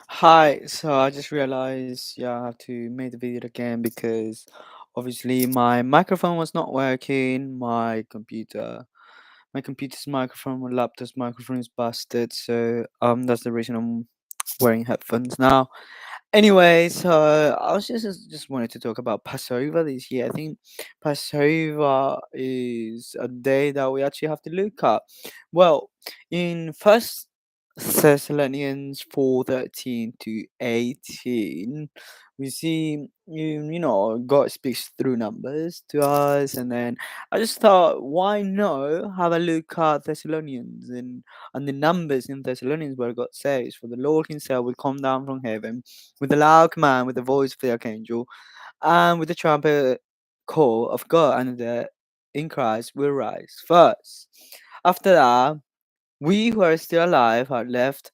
Hi, so I just realized, yeah, I have to make the video again because obviously my microphone was not working. My computer's microphone, my laptop's microphone is busted. So that's the reason I'm wearing headphones now. Anyways, I was just wanted to talk about Passover this year. I think Passover is a day that we actually have to look at. Well, in First Thessalonians 4:13 to 18, we see God speaks through numbers to us, and then I just thought, why not have a look at Thessalonians and the numbers in Thessalonians where God says, "For the Lord Himself will come down from heaven with a loud command, with the voice of the archangel, and with the trumpet call of God, and the in Christ will rise first. After that, we who are still alive are left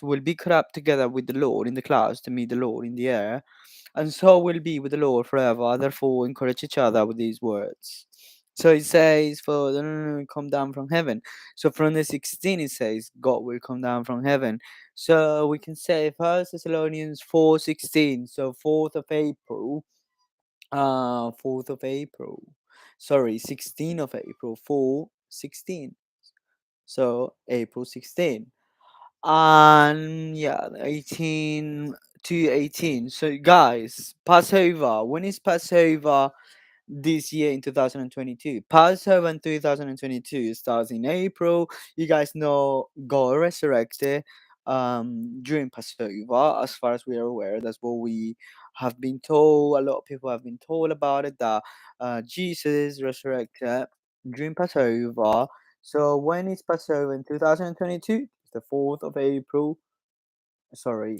will be caught up together with the Lord in the clouds to meet the Lord in the air, and so will be with the Lord forever. Therefore, encourage each other with these words." So it says, "For the Lord will come down from heaven." So from the 16, it says, God will come down from heaven. So we can say First Thessalonians 4:16. So 4th of April. Sorry, 16th of April, 4:16. So April 16. And yeah, 18 to 18. So guys, Passover. When is Passover this year in 2022? Passover in 2022 starts in April. You guys know God resurrected during Passover, as far as we are aware. That's what we have been told. A lot of people have been told about it, that Jesus resurrected during Passover. So when is Passover in 2022? It's the 4th of April. Sorry,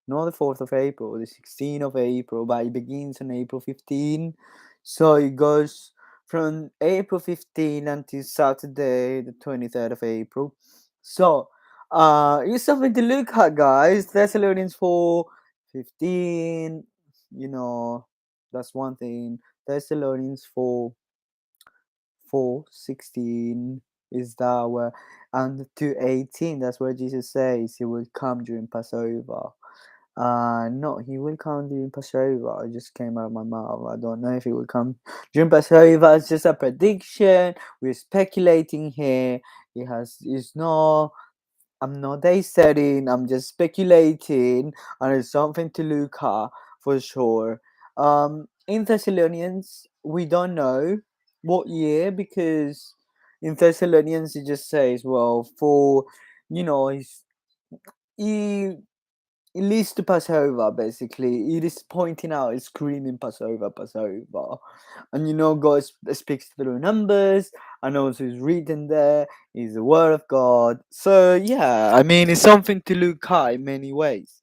not the 4th of April, the 16th of April, but it begins on April 15. So it goes from April 15 until Saturday, the 23rd of April. So it's something to look at, guys. Thessalonians 4:15, you know, that's one thing. Thessalonians 4:16 is that where, and 2:18, that's where Jesus says he will come during Passover. No, he will come during Passover. It just came out of my mouth. I don't know if he will come during Passover. It's just a prediction. We're speculating here. It's no, I'm not day setting. I'm just speculating, and it's something to look at for sure. In Thessalonians, we don't know what year, because in Thessalonians it just says, well, for it's he it leads to Passover, basically. It is pointing out, it's screaming Passover, Passover. And God speaks through numbers, and also is written there, is the word of God. So, yeah, I mean, it's something to look at in many ways.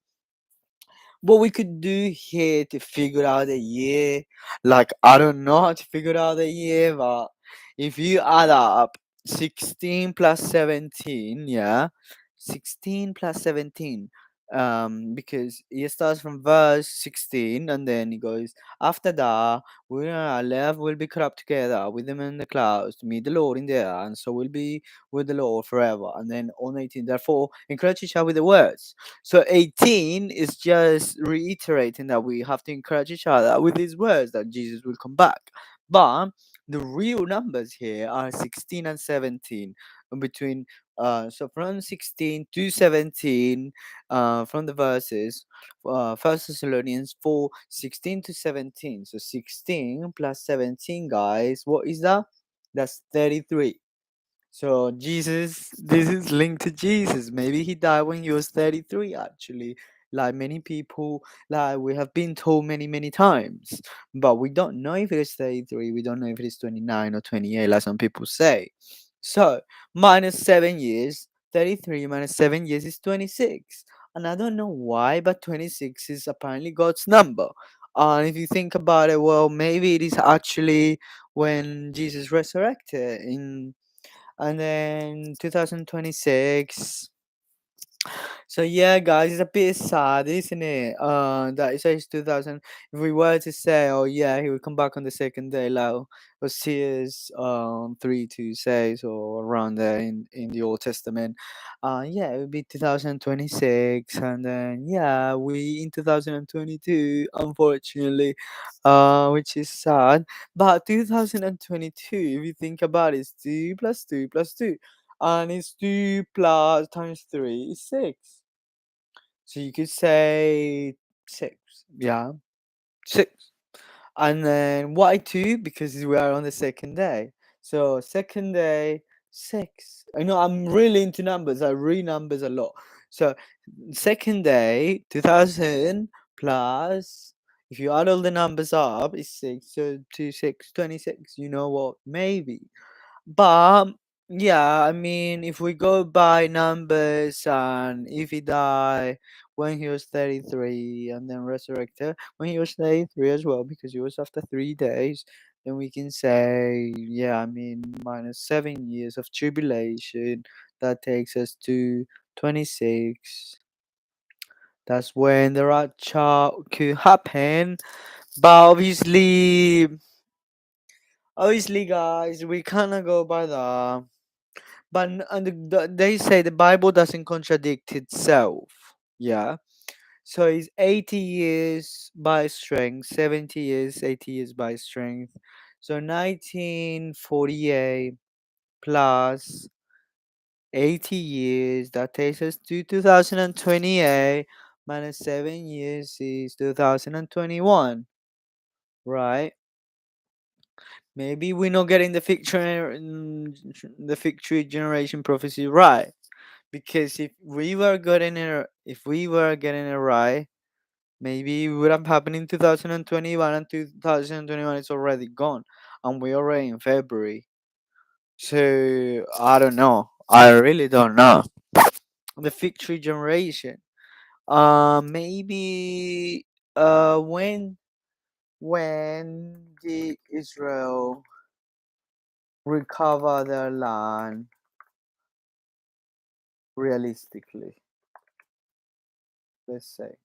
What we could do here to figure out the year, like, I don't know how to figure out the year, but if you add up 16 plus 17, yeah, 16 plus 17, because it starts from verse 16, and then it goes, after that we are left will be caught up together with them in the clouds to meet the Lord in the air, and so will be with the Lord forever. And then on 18, therefore encourage each other with the words. So 18 is just reiterating that we have to encourage each other with these words that Jesus will come back. But the real numbers here are 16 and 17. And between so from 16 to 17, from the verses, First Thessalonians 4:16 to 17. So 16 plus 17, guys, what is that? That's 33. So Jesus, this is linked to Jesus. Maybe he died when he was 33, actually. Like many people, like we have been told many, many times. But we don't know if it is 33, we don't know if it is 29 or 28, like some people say. So, minus 7 years, 33 minus 7 years is 26. And I don't know why, but 26 is apparently God's number. And if you think about it, well, maybe it is actually when Jesus resurrected in, and then 2026, So yeah, guys, it's a bit sad, isn't it? That it says 2000. If we were to say, oh yeah, he would come back on the second day, like Hosea's 3 2 says, or around there in the Old Testament. Yeah, it would be 2026, and then yeah, we in 2022, unfortunately, which is sad. But 2022, if you think about it, it's 2 plus 2 plus 2, and it's 2 plus times 3 is 6. So you could say 6. Yeah, 6. And then why 2? Because we are on the second day. So second day, 6. I know I'm really into numbers. I read numbers a lot. So second day, 2000 plus, if you add all the numbers up, it's 6. So 2, 6, 26. You know what? Maybe. But yeah, I mean, if we go by numbers, and if he died when he was 33 and then resurrected when he was 33 as well, because it was after 3 days, then we can say, yeah, I mean, minus 7 years of tribulation, that takes us to 26. That's when the rapture could happen. But obviously, guys, we cannot go by that. But they say the Bible doesn't contradict itself. Yeah. So it's 80 years by strength, 70 years, 80 years by strength. So 1948 plus 80 years, that takes us to 2028, minus 7 years is 2021, right? Maybe we're not getting the fig tree generation prophecy right. Because if we were getting it right, maybe it would have happened in 2021, and 2021 is already gone, and we're already in February. So I don't know. I really don't know. The fig tree generation. Maybe when did Israel recover their land realistically? Let's say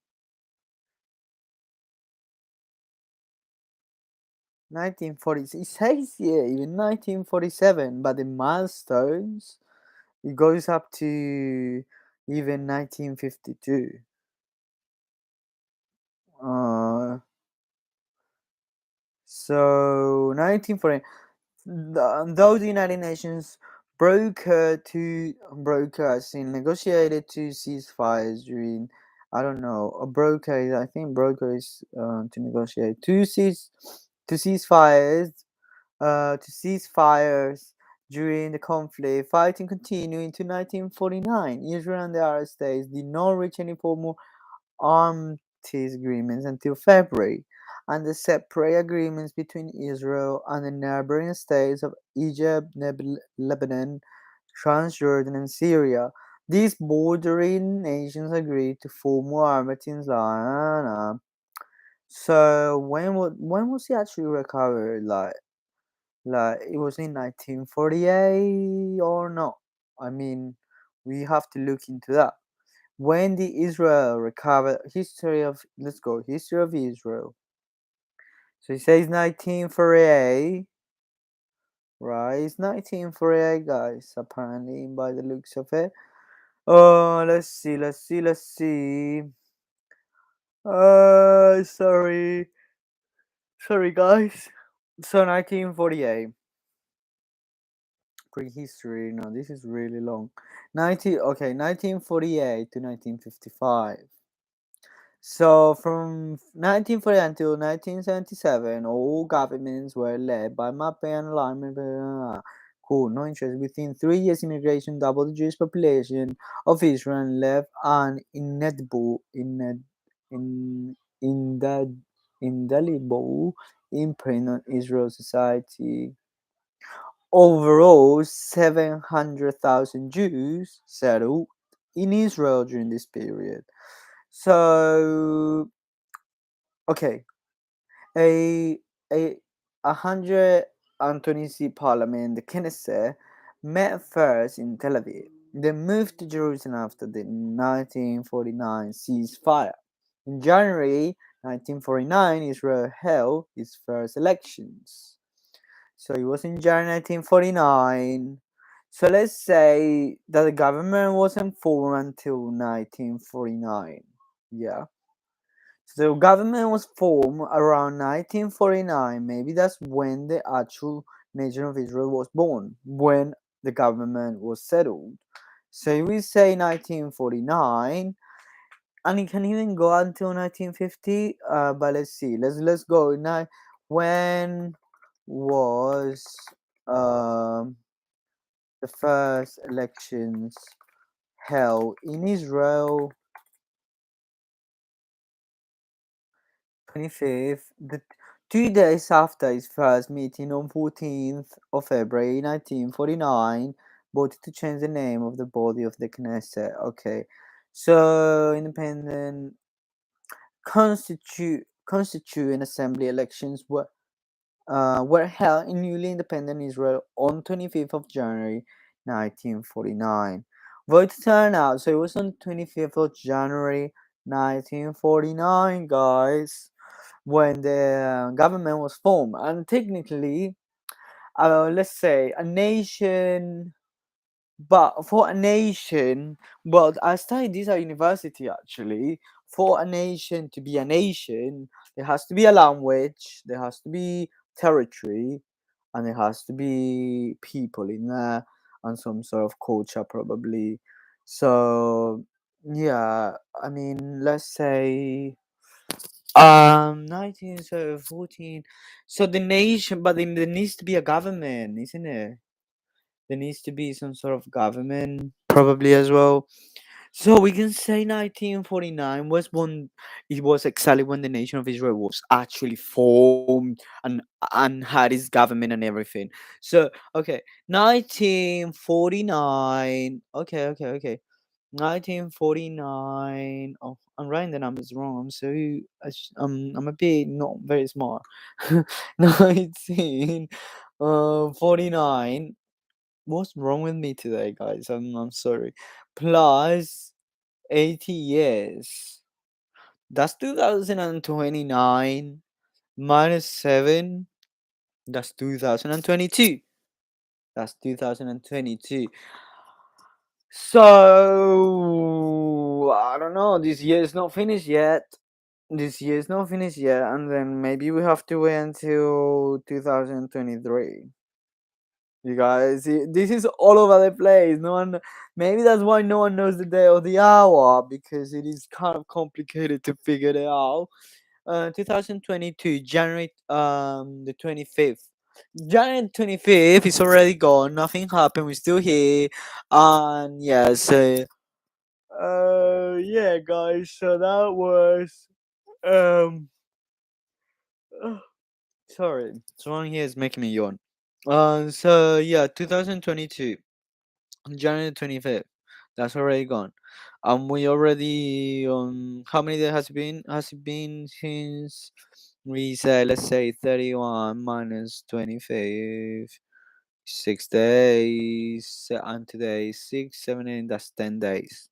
1940. It says here even 1947, but the milestones, it goes up to even 1952. Uh, so 1940. Though the United Nations as in negotiated two ceasefires during, I don't know, I think broker is to negotiate two ceasefires to cease fires during the conflict. Fighting continued into 1949. Israel and the Arab states did not reach any formal armed peace agreements until February, and the separate agreements between Israel and the neighboring states of Egypt, Lebanon, Transjordan, and Syria. These bordering nations agreed to form armed teams. So when was he actually recovered? Like it was in 1948 or not? I mean, we have to look into that. When did Israel recover? History of Israel. So it says 1948, right? It's 1948, guys, apparently, by the looks of it. Oh, let's see. Sorry. Sorry, guys. So 1948. Prehistory. No, this is really long. 1948 to 1955. So from 1940 until 1977, all governments were led by mapping and alignment. Cool, no interest. Within 3 years, immigration doubled the Jewish population of Israel and left an in, indelible imprint on Israel's society. Overall, 700,000 Jews settled in Israel during this period. So, okay, a a 120 seat parliament, the Knesset, met first in Tel Aviv. They moved to Jerusalem after the 1949 ceasefire. In January 1949, Israel held its first elections. So it was in January 1949. So let's say that the government wasn't formed until 1949. Yeah. So the government was formed around 1949. Maybe that's when the actual nation of Israel was born, when the government was settled. So we say 1949, and it can even go until 1950. But let's see. Let's go now. When was um the first elections held in Israel? 25th, 2 days after his first meeting on 14th of February 1949, voted to change the name of the body of the Knesset. Okay, so independent constituent and assembly elections were held in newly independent Israel on 25th of January 1949. Vote turnout, so it was on 25th of January 1949, guys, when the government was formed. And technically, let's say a nation, but for a nation, well, I studied this at university actually. For a nation to be a nation, there has to be a language, there has to be territory, and there has to be people in there, and some sort of culture probably. So yeah, I mean, let's say 1914. So the nation, but then there needs to be a government, isn't it? There needs to be some sort of government probably as well. So we can say 1949 was when it was exactly when the nation of Israel was actually formed and had its government and everything. So okay, 1949. Okay. 1949. Oh, I'm writing the numbers wrong. I'm a bit not very smart. 19 49. What's wrong with me today, guys? I'm sorry. Plus 80 years. That's 2029 minus 7. That's 2022. That's 2022. So I don't know. This year is not finished yet. This year is not finished yet, and then maybe we have to wait until 2023. You guys, this is all over the place. No one, maybe that's why no one knows the day or the hour, because it is kind of complicated to figure it out. 2022, January the 25th. January 25th is already gone. Nothing happened. We're still here, and yeah. So, yeah, guys. So that was um. Sorry, someone here is making me yawn. So yeah, 2022. January 25th. That's already gone. We already how many days has it been? Has it been since we say, let's say 31 minus 25, 6 days, and today 6, 7, 8, that's 10 days.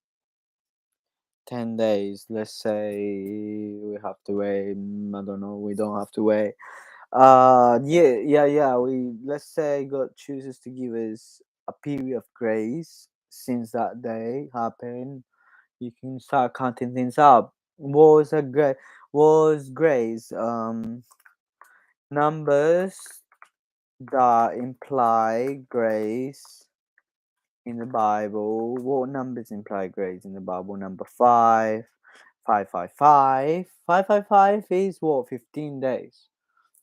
10 days. Let's say we have to wait. I don't know. We don't have to wait. Yeah. We, let's say God chooses to give us a period of grace since that day happened. You can start counting things up. Was grace numbers that imply grace in the Bible? What numbers imply grace in the Bible? Number 5, 555. 555 is what, 15 days.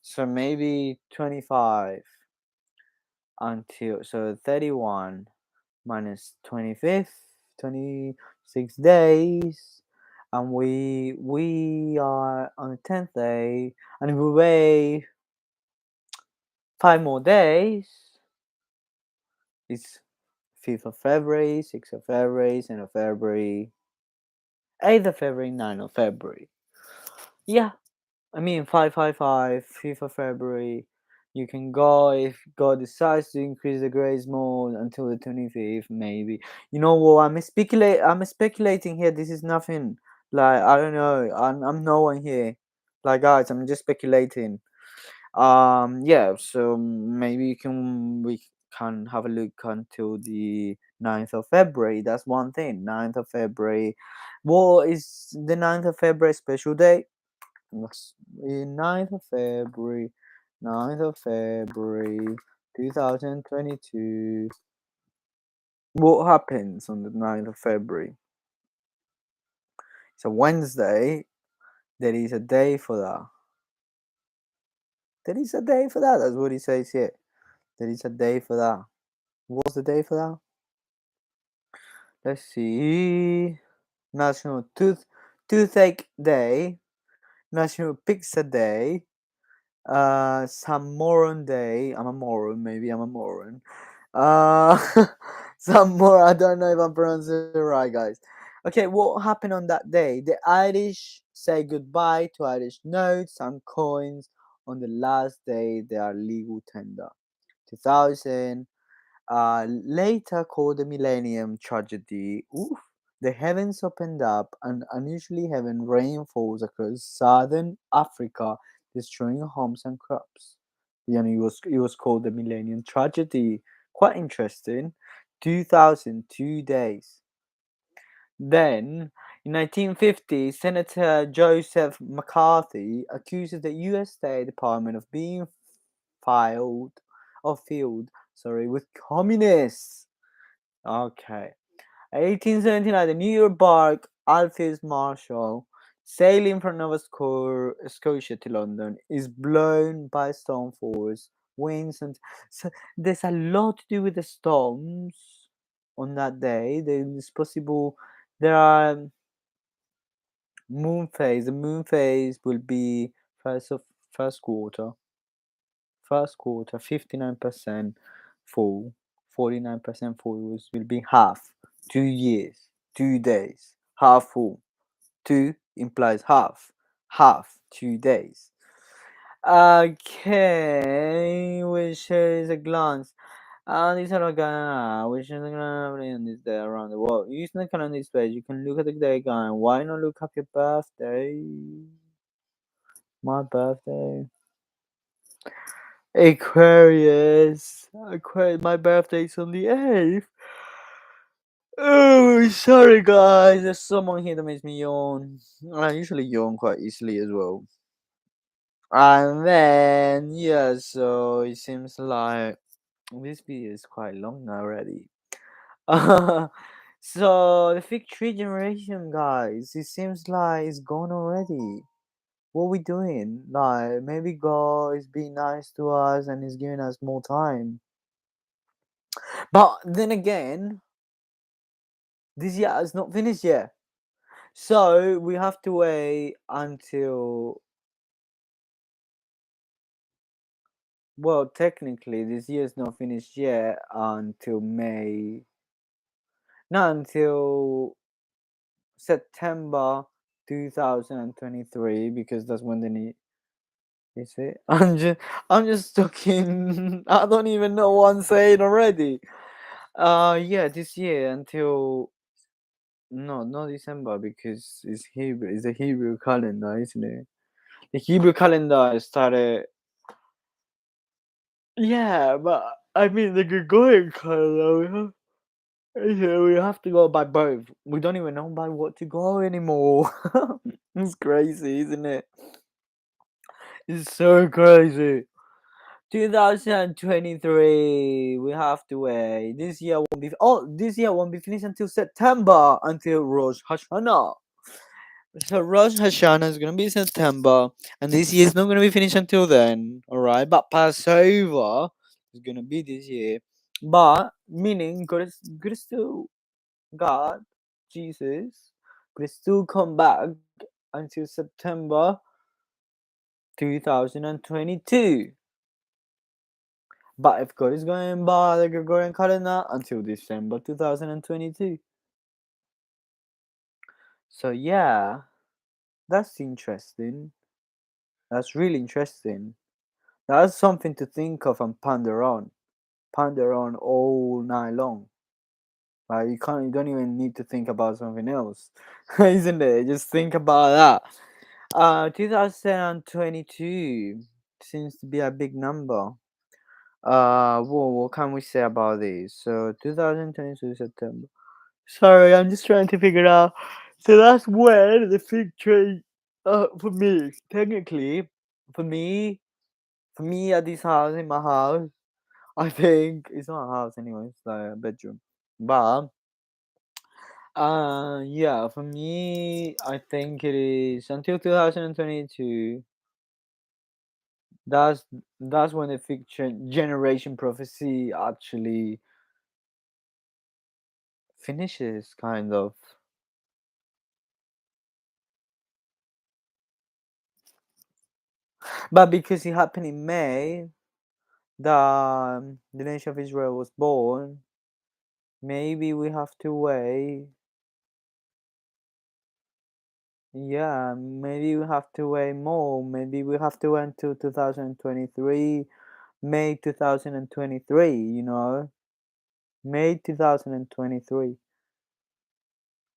So maybe 25 until, so 31 minus 25th, 26 days, and we are on the 10th day, and if we wait 5 more days, it's 5th of February, 6th of February, 7th of February, 8th of February, 9th of February. Yeah, I mean 555, 5th of February, You can go if God decides to increase the grace more until the 25th, maybe. You know what? I'm speculating here. This is nothing. Like I don't know. I'm no one here. Like guys, I'm just speculating. Yeah. So maybe we can have a look until the 9th of February. That's one thing. 9th of February. What is the 9th of February special day? What's the 9th of February, 9th of February, 2022. What happens on the 9th of February? It's a Wednesday. There is a day for that. There is a day for that. That's what he says here. There is a day for that. What's the day for that? Let's see. National Toothache Day, National Pizza Day, some moron day. I'm a moron, maybe I'm a moron. Uh, some more. I don't know if I'm pronouncing it right, guys. Okay, what happened on that day? The Irish say goodbye to Irish notes and coins on the last day they are legal tender. 2000, later called the Millennium Tragedy. Oof. The heavens opened up and unusually heavy rain falls across southern Africa, destroying homes and crops. You know, it was called the Millennium Tragedy. Quite interesting. 2002 days. Then, in 1950, Senator Joseph McCarthy accuses the U.S. State Department of being filed or filled, sorry, with communists. Okay. 1879, the New York bark Alpheus Marshall, sailing from Scotia to London, is blown by storm force, winds, and so there's a lot to do with the storms on that day. There is possible. There are moon phase. The moon phase will be first quarter. First quarter, 59% full, 49% full will be half. 2 years, 2 days, half full. Two implies half. Half, 2 days. Okay, which is a glance. These are Ghana, which is on this day around the world. Using the calendar this page, you can look at the day again. Why not look up your birthday? My birthday. Aquarius. Aquarius. My birthday's on the 8th. Oh, sorry guys. There's someone here that makes me yawn. I usually yawn quite easily as well. And then, yeah, so it seems like this video is quite long already. So, the fig tree generation, guys, it seems like it's gone already. What we doing? Like, maybe God is being nice to us and is giving us more time. But then again, this year is not finished yet. So we have to wait until, well, technically this year is not finished yet until May, not until September 2023, because that's when they need. Is it? I'm just talking. I don't even know what I'm saying already. Yeah, this year until, no, not December, because it's Hebrew. It's a Hebrew calendar, isn't it? The Hebrew calendar started. Yeah, but I mean the Gregorian calendar. We have to go by both. We don't even know by what to go anymore. It's crazy, isn't it? It's so crazy. 2023. We have to wait. This year won't be. Oh, this year won't be finished until September, until Rosh Hashanah. So Rosh Hashanah is gonna be September, and this year is not gonna be finished until then. All right, but Passover is gonna be this year. But meaning God is still God, Jesus, could still come back until September 2022. But if God is going by the Gregorian calendar until December 2022. So yeah, that's interesting. That's really interesting. That's something to think of and ponder on all night long. Like you don't even need to think about something else, isn't it? Just think about that. 2022 seems to be a big number. What can we say about this? So 2022 September. Sorry, I'm just trying to figure out. So that's when the fig tree. For me, technically, for me, for me at this house in my house, I think it's not a house anyway. It's like a bedroom, but yeah, for me, I think it is until 2022. That's that's when the fiction generation prophecy actually finishes, kind of. But because it happened in May, the nation of Israel was born. Maybe we have to wait. Yeah, maybe we have to wait more. Maybe we have to wait until 2023, May 2023. May 2023.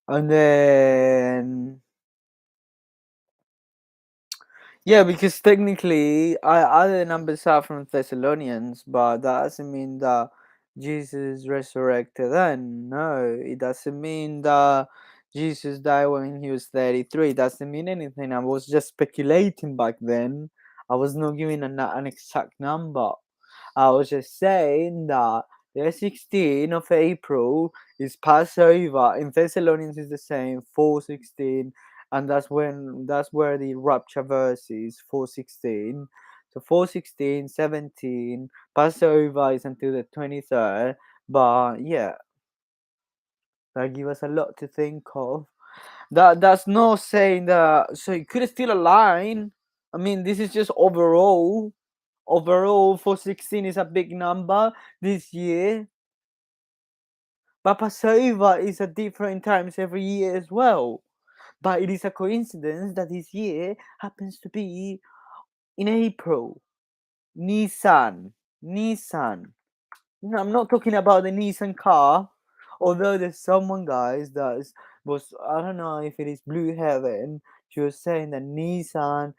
And then, yeah, because technically, other numbers are from Thessalonians, but that doesn't mean that Jesus resurrected then. No, it doesn't mean that Jesus died when he was 33. It doesn't mean anything. I was just speculating back then. I was not giving an exact number. I was just saying that the 16th of April is Passover. In Thessalonians is the same, 4:16, and that's where the rapture verse is, 4:16. So 4:16, 17, Passover is until the 23rd. But yeah, that give us a lot to think of. That's not saying that so it could still align. I mean, this is just overall. Overall, 416 is a big number this year, but Passover is at different times every year as well. But it is a coincidence that this year happens to be in April. Nissan. Nissan. No, I'm not talking about the Nissan car. Although there's someone, guys, was, I don't know if it is Blue Heaven. She was saying that Nissan.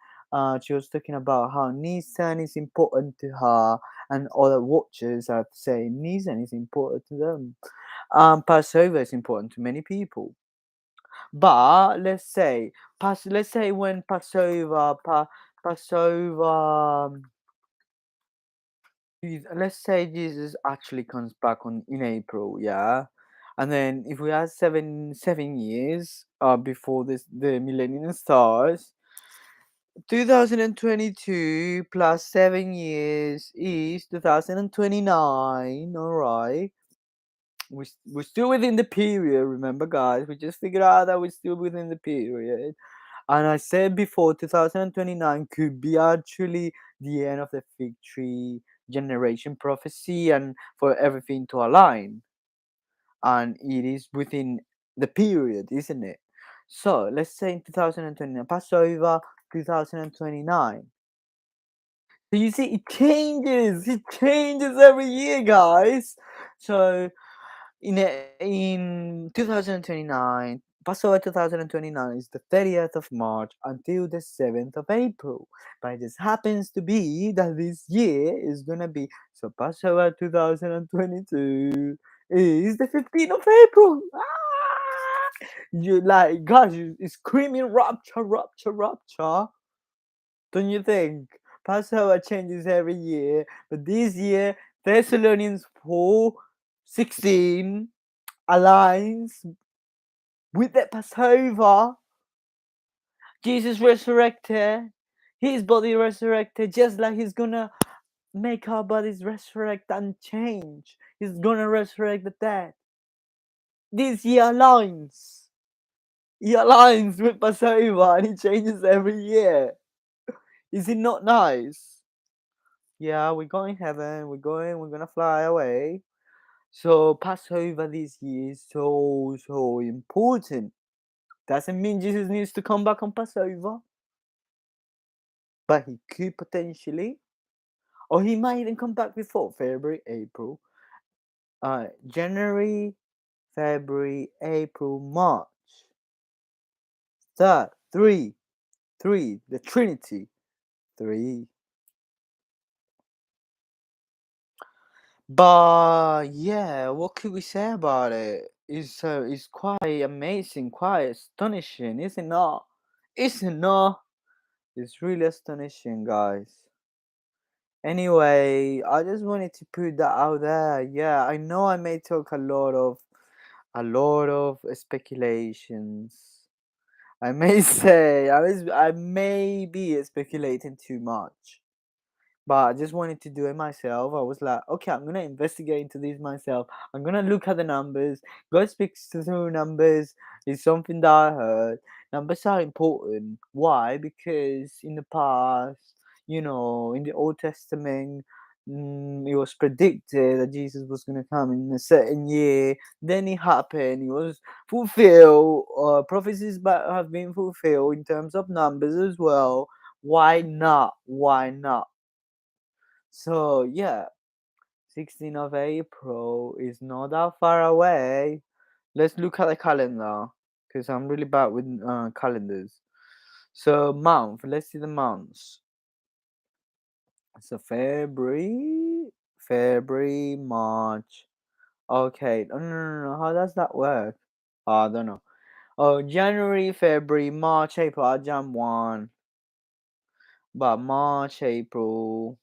She was talking about how Nissan is important to her, and other watches are saying Nissan is important to them. Passover is important to many people. But let's say when Passover. Let's say Jesus actually comes back on in April, yeah, and then if we add 7 years before the millennium starts, 2022 plus 7 years is 2029. All right, we're still within the period. Remember, guys, we just figured out that we're still within the period. And I said before, 2029 could be actually the end of the fig tree generation prophecy and for everything to align. And it is within the period, isn't it? So let's say in 2029, Passover 2029. So you see, it changes every year, guys. So in 2029, Passover 2029 is the 30th of March until the 7th of April. But it just happens to be that this year is gonna be so Passover 2022 is the 15th of April. You like gosh, you screaming rapture, rapture, rapture. Don't you think? Passover changes every year, but this year Thessalonians 4:16 aligns with the Passover. Jesus resurrected, his body resurrected, just like he's gonna make our bodies resurrect and change. He's gonna resurrect the dead. This year aligns. He aligns with Passover and he changes every year. Is it not nice? Yeah, we're going heaven, we're gonna fly away. So Passover this year is so important. Doesn't mean Jesus needs to come back on Passover, but he could potentially. Or he might even come back before February, April, January, February, April, March. Third, three, the Trinity, three. But yeah, what could we say about it? It's quite amazing, quite astonishing, is it not? Is it not? It's really astonishing, guys. Anyway, I just wanted to put that out there. Yeah, I know I may talk a lot of speculations. I may say I may be speculating too much. But I just wanted to do it myself. I was like, okay, I'm gonna investigate into this myself. I'm gonna look at the numbers. God speaks through numbers. It's something that I heard. Numbers are important. Why? Because in the past, in the Old Testament, it was predicted that Jesus was gonna come in a certain year. Then it happened. It was fulfilled. Prophecies have been fulfilled in terms of numbers as well. Why not? Why not? So yeah, 16th of April is not that far away. Let's look at the calendar because I'm really bad with calendars. So month, let's see the months. So February, March. Okay, no. How does that work? I don't know. Oh, January, February, March, April. I jump one, but March, April.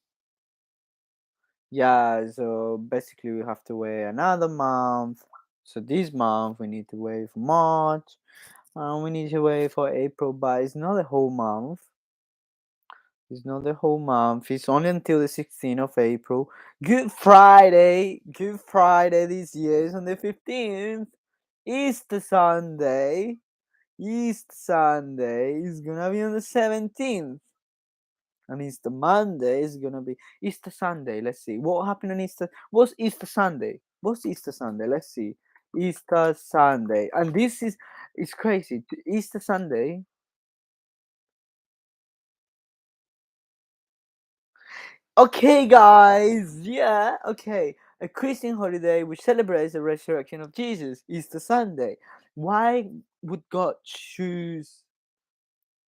Yeah, so basically we have to wait another month. So this month we need to wait for March, and we need to wait for April, but it's not the whole month. It's not the whole month. It's only until the 16th of April. Good Friday this year is on the 15th. Easter Sunday. Easter Sunday is gonna be on the 17th. And Easter Monday is gonna be Easter Sunday. Let's see what happened on Easter. What's Easter Sunday? What's Easter Sunday? Let's see. Easter Sunday, and this is it's crazy. Easter Sunday. Okay, guys. Yeah. Okay. A Christian holiday which celebrates the resurrection of Jesus. Easter Sunday. Why would God choose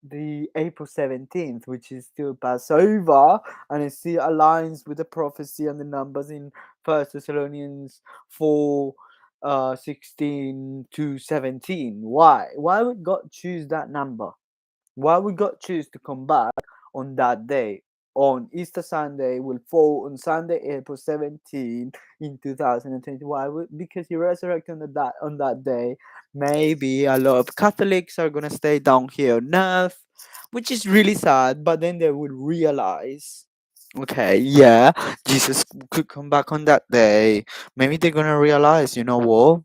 the April 17th, which is still Passover, and it still aligns with the prophecy and the numbers in First Thessalonians 4 16 to 17? Why? Why would God choose that number? Why would God choose to come back on that day? On Easter Sunday will fall on Sunday, April 17 in 2020. Why? Because he resurrected on that day. Maybe a lot of Catholics are gonna stay down here on earth, which is really sad. But then they would realize, okay, yeah, Jesus could come back on that day. Maybe they're gonna realize, you know what?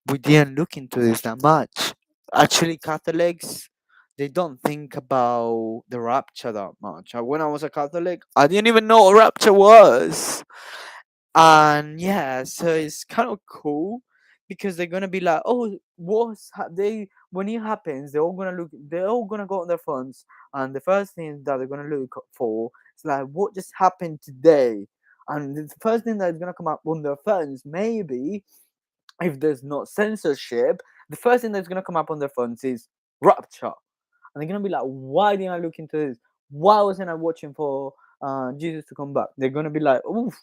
We didn't look into this that much. Actually, Catholics, they don't think about the rapture that much. When I was a Catholic, I didn't even know what rapture was. And yeah, so it's kind of cool because they're gonna be like, oh, they when it happens, they're all gonna go on their phones, and the first thing that they're gonna look for is like, what just happened today? And the first thing that's gonna come up on their phones, maybe if there's no censorship, the first thing that's gonna come up on their phones is Rapture, and they're gonna be like, "Why didn't I look into this? Why wasn't I watching for Jesus to come back?" They're gonna be like, "Oof,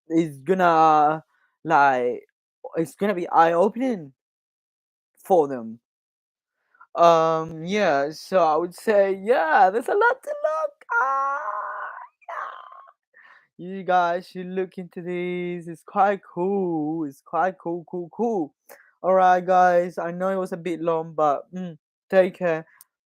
it's gonna like, it's gonna be eye opening for them." Yeah. So I would say, yeah, there's a lot to look. You guys should look into this. It's quite cool. It's quite cool. All right, guys. I know it was a bit long, but take care.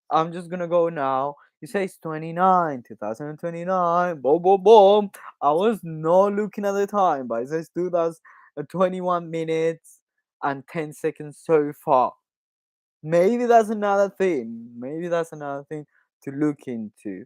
I'm just gonna go now. It says 29, 2029. Boom, boom, boom. I was not looking at the time, but it says 2021 minutes and 10 seconds so far. Maybe that's another thing. Maybe that's another thing to look into.